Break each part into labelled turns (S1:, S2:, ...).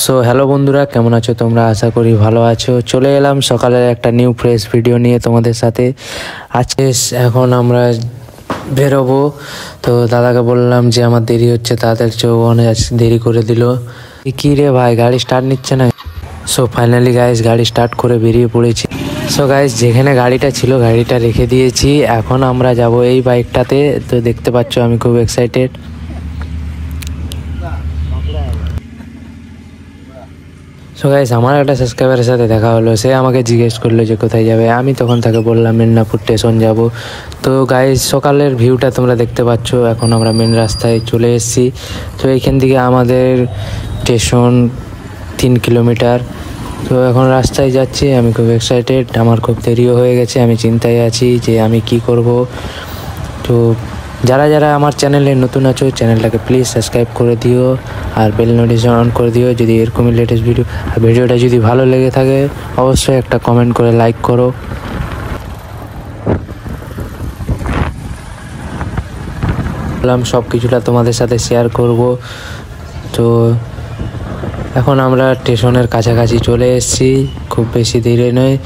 S1: So hello বন্ধুরা, কেমন আছো তোমরা? আশা করি ভালো আছো। চলে এলাম সকালের একটা নিউ ফ্রেশ ভিডিও নিয়ে তোমাদের সাথে। আজকে এখন আমরা বেরোবো, তো দাদাকে বললাম যে আমার দেরি হচ্ছে, তাড়াতাড়ি অনেক দেরি করে দিল। কি রে ভাই, গাড়ি স্টার্ট নিচ্ছে না। সো ফাইনালি গাইস গাড়ি স্টার্ট করে বেরিয়ে পড়েছি। সো গাইস যেখানে গাড়িটা ছিল গাড়িটা রেখে দিয়েছি, এখন আমরা যাব এই বাইকটাতে। তো দেখতে পাচ্ছ আমি খুব এক্সাইটেড। সো গাইস আমার একটা সাবস্ক্রাইবারের সাথে দেখা হলো, সে আমাকে জিজ্ঞেস করলো যে কোথায় যাবে। আমি তখন তাকে বললাম মেদিনীপুর স্টেশন যাব। তো গাইস সকালের ভিউটা তোমরা দেখতে পাচ্ছ। এখন আমরা মেন রাস্তায় চলে এসেছি। তো এইখান থেকে আমাদের স্টেশন 3 কিলোমিটার। তো এখন রাস্তায় যাচ্ছি, আমি খুব এক্সাইটেড। আমার খুব দেরিও হয়ে গেছে, আমি চিন্তায় আছি যে আমি কি করব। তো যারা যারা আমার চ্যানেলে নতুন আছো চ্যানেলটাকে প্লিজ সাবস্ক্রাইব করে দিও আর বেল নোটিফিকেশন অন করে দিও যদি এরকমই লেটেস্ট ভিডিও। আর ভিডিওটা যদি ভালো লেগে থাকে অবশ্যই একটা কমেন্ট করে লাইক করো। বললাম সব কিছুটা তোমাদের সাথে শেয়ার করব। তো এখন আমরা স্টেশনের কাছাকাছি চলে এসেছি, খুব বেশি দেরি নয়।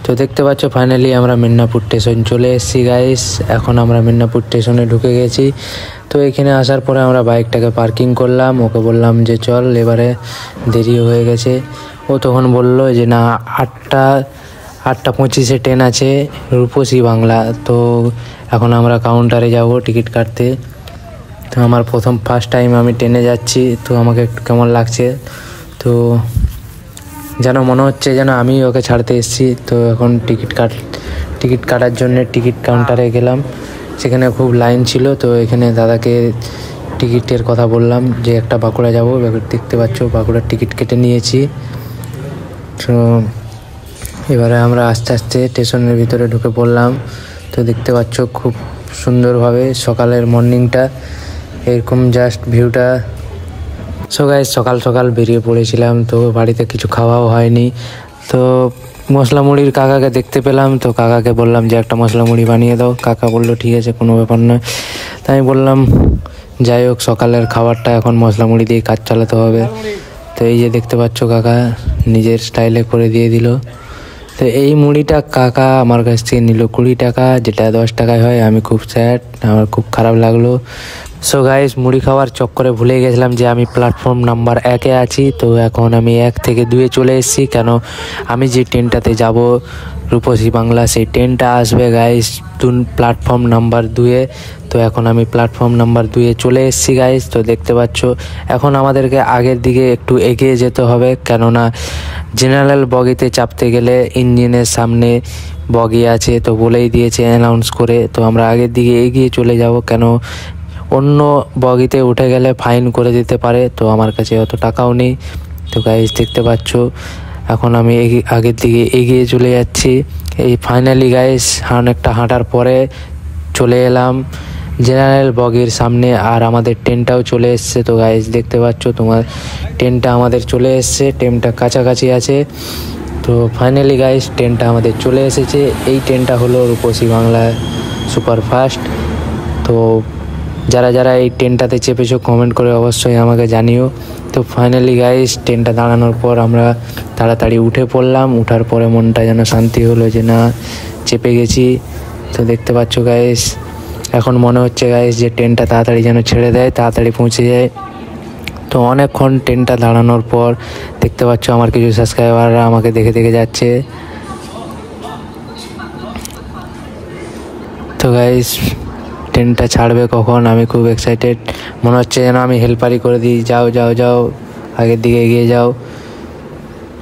S1: তো দেখতে পাচ্ছ ফাইনালি আমরা মেদিনীপুর স্টেশন চলে এসেছি গাইস। এখন আমরা মেদিনীপুর স্টেশনে ঢুকে গেছি। তো এখানে আসার পরে আমরা বাইকটাকে পার্কিং করলাম, ওকে বললাম যে চল, এবারে দেরি হয়ে গেছে। ও তখন বলল যে না, 8:25 ট্রেন আছে রূপসী বাংলা। তো এখন আমরা কাউন্টারে যাব টিকিট কাটতে। তো আমার ফার্স্ট টাইম আমি ট্রেনে যাচ্ছি, তো আমাকে একটু কেমন লাগছে। তো যেন মনে হচ্ছে যেন আমি ওকে ছাড়তে এসেছি। তো এখন টিকিট কাটার জন্য টিকিট কাউন্টারে গেলাম, সেখানে খুব লাইন ছিল। তো এখানে দাদাকে টিকিটের কথা বললাম যে একটা বাঁকুড়া যাব। দেখতে পাচ্ছ বাঁকুড়ার টিকিট কেটে নিয়েছি। তো এবারে আমরা আস্তে আস্তে স্টেশনের ভিতরে ঢুকে পড়লাম। তো দেখতে পাচ্ছ খুব সুন্দরভাবে সকালের মর্নিংটা, এরকম জাস্ট ভিউটা। সো গাইস সকাল সকাল বেরিয়ে পড়েছিলাম, তো বাড়িতে কিছু খাওয়াও হয়নি। তো মশলা মুড়ির কাকাকে দেখতে পেলাম, তো কাকাকে বললাম যে একটা মশলা মুড়ি বানিয়ে দাও। কাকা বললো ঠিক আছে, কোনো ব্যাপার নয়। তাই আমি বললাম যাই হোক, সকালের খাবারটা এখন মশলা মুড়ি দিয়ে কাজ চালাতে হবে। তো এই যে দেখতে পাচ্ছ কাকা নিজের স্টাইলে করে দিয়ে দিল। তো এই মুড়িটা কাকা আমার কাছ থেকে নিল 20 টাকা, যেটা 10 টাকায় হয়। আমি খুব স্যাড, আমার খুব খারাপ লাগলো। সো গাইস মুড়ি খাওয়ার চক্করে ভুলে গেছিলাম যে আমি প্ল্যাটফর্ম নাম্বার 1-এ আছি। তো এখন আমি 1 থেকে 2-এ চলে এসেছি, কেন আমি যে ট্রেনটাতে যাব রূপসী বাংলা, সেই ট্রেনটা আসবে গাইস প্ল্যাটফর্ম নাম্বার 2-এ। তো এখন আমি প্ল্যাটফর্ম নাম্বার 2-এ চলে এসেছি গাইস। তো দেখতে পাচ্ছ এখন আমাদেরকে আগের দিকে একটু এগিয়ে যেতে হবে, কেননা জেনারেল বগিতে চাপতে গেলে ইঞ্জিনের সামনে বগি আছে, তো বলেই দিয়েছে অ্যানাউন্স করে। তো আমরা আগের দিকে এগিয়ে চলে যাব, কেন অন্য বগিতে উঠে গেলে ফাইন করে দিতে পারে। তো আমার কাছে অত টাকাও নেই। তো গাইস দেখতে পাচ্ছ এখন আমি আগের দিকে এগিয়ে চলে যাচ্ছি। এই ফাইনালি গাইস অনেকটা হাঁটার পরে চলে এলাম জেনারেল বগির সামনে, আর আমাদের ট্রেনটাও চলে এসছে। তো গাইস দেখতে পাচ্ছ তোমার ট্রেনটা আমাদের চলে এসছে, ট্রেনটা কাছাকাছি আছে। তো ফাইনালি গাইস ট্রেনটা আমাদের চলে এসেছে। এই ট্রেনটা হলো রূপসী বাংলা সুপারফাস্ট। তো যারা যারা এই ট্রেনটাতে চেপেছো কমেন্ট করে অবশ্যই আমাকে জানিও। তো ফাইনালি গাইস ট্রেনটা দাঁড়ানোর পর আমরা তাড়াতাড়ি উঠে পড়লাম। উঠার পরে মনটা যেন শান্তি হলো যে না, চেপে গেছি। তো দেখতে পাচ্ছ গাইস এখন মনে হচ্ছে গাইস যে ট্রেনটা তাড়াতাড়ি যেন ছেড়ে দেয়, তাড়াতাড়ি পৌঁছে যায়। তো অনেকক্ষণ ট্রেনটা দাঁড়ানোর পর দেখতে পাচ্ছ আমার কিছু সাবস্ক্রাইবাররা আমাকে দেখে দেখে যাচ্ছে। তো গাইস ট্রেনটা ছাড়বে কখন, আমি খুব এক্সাইটেড। মনে হচ্ছে যেন আমি হেল্পারি করে দিই, যাও যাও যাও আগের দিকে এগিয়ে যাও।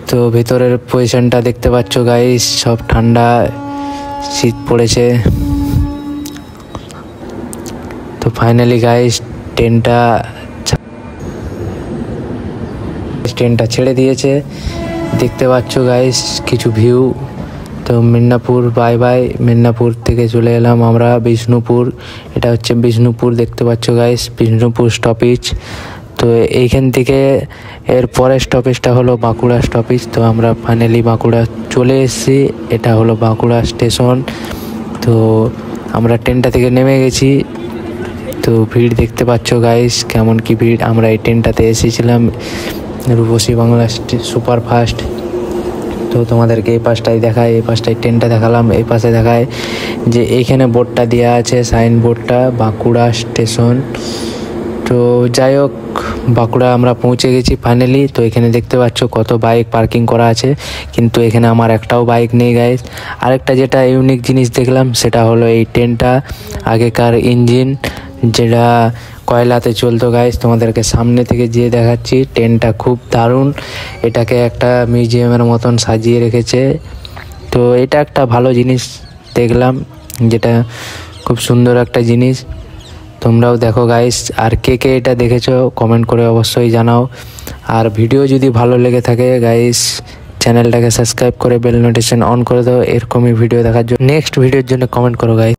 S1: তো ভিতরের পজিশনটা দেখতে পাচ্ছ গাইস, সব ঠান্ডা, শীত পড়েছে। তো ফাইনালি গাইস ট্রেনটা ছেড়ে দিয়েছে। দেখতে পাচ্ছ গাইস কিছু ভিউ। তো মেদিনীপুর বাই বাই। মেদিনীপুর থেকে চলে এলাম আমরা বিষ্ণুপুর। এটা হচ্ছে বিষ্ণুপুর, দেখতে পাচ্ছ গাইস বিষ্ণুপুর স্টপেজ। তো এইখান থেকে এর পরের স্টপেজটা হলো বাঁকুড়া স্টপেজ। তো আমরা ফাইনালি বাঁকুড়া চলে এসেছি, এটা হলো বাঁকুড়া স্টেশন। তো আমরা ট্রেনটা থেকে নেমে গেছি। তো ভিড় দেখতে পাচ্ছ গাইস কেমন কি ভিড়। আমরা এই ট্রেনটাতে এসেছিলাম রূপসী বাংলা সুপার ফাস্ট। তো তোমাদেরকে এই পাশটাই দেখায়, এই পাশটায় ট্রেনটা দেখালাম, এই পাশে দেখায় যে এইখানে বোর্ডটা দেওয়া আছে, সাইন বোর্ডটা বাঁকুড়া স্টেশন। তো যাই হোক, বাঁকুড়া আমরা পৌঁছে গেছি ফাইনালি। তো এখানে দেখতে পাচ্ছ কত বাইক পার্কিং করা আছে, কিন্তু এখানে আমার একটাও বাইক নেই গাইস। আরেকটা যেটা ইউনিক জিনিস দেখলাম সেটা হলো এই ট্রেনটা আগেকার ইঞ্জিন, যেটা কয়লাতে চলতো গাইস। তোমাদেরকে সামনে থেকে যেয়ে দেখাচ্ছি, ট্রেনটা খুব দারুণ। এটাকে একটা মিউজিয়ামের মতন সাজিয়ে রেখেছে। তো এটা একটা ভালো জিনিস দেখলাম, যেটা খুব সুন্দর একটা জিনিস। তোমরাও দেখো গাইস, আর কে কে এটা দেখেছো কমেন্ট করে অবশ্যই জানাও। আর ভিডিও যদি ভালো লেগে থাকে গাইস, চ্যানেলটাকে সাবস্ক্রাইব করে বেল নোটিফিকেশন অন করে দাও এরকমই ভিডিও দেখার জন্য। নেক্সট ভিডিওর জন্য কমেন্ট করো গাইস।